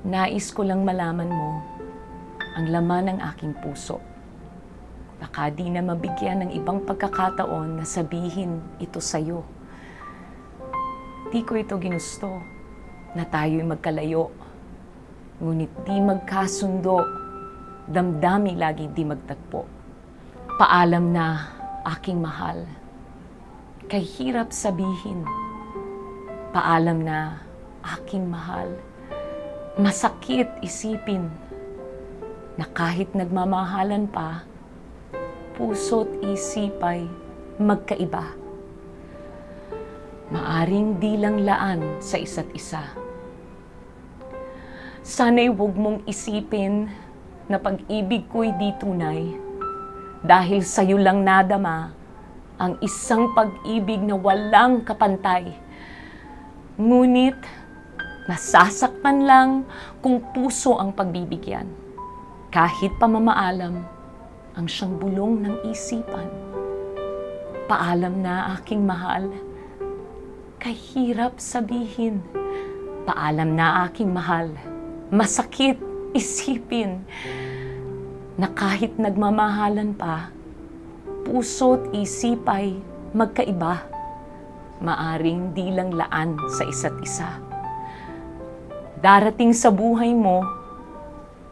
Nais ko lang malaman mo ang laman ng aking puso. Baka di na mabigyan ng ibang pagkakataon na sabihin ito sa'yo. Di ko ito ginusto na tayo'y magkalayo. Ngunit di magkasundo, damdami lagi di magtagpo. Paalam na, aking mahal. Kay hirap sabihin. Paalam na, aking mahal. Masakit isipin na kahit nagmamahalan pa, puso't isip ay magkaiba. Maaring di lang laan sa isa't isa. Sana'y huwag mong isipin na pag-ibig ko'y di tunay dahil sa'yo lang nadama ang isang pag-ibig na walang kapantay. Ngunit nasasaktan lang kung puso ang pagbibigyan. Kahit pamamaalam ang siyang bulong ng isipan. Paalam na, aking mahal. Kahirap sabihin. Paalam na, aking mahal. Masakit isipin na kahit nagmamahalan pa, puso't isip ay magkaiba. Maaring di lang laan sa isa't isa. Darating sa buhay mo,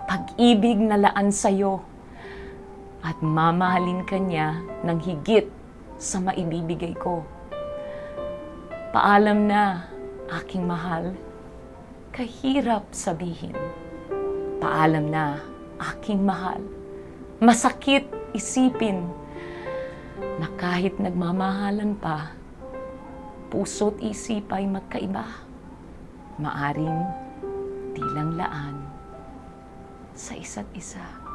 pag-ibig na laan sa'yo at mamahalin ka niya ng higit sa maibibigay ko. Paalam na, aking mahal. Kahirap sabihin. Paalam na, aking mahal. Masakit isipin na kahit nagmamahalan pa, puso't isip ay magkaiba. Maaring di lang laan sa isa't isa.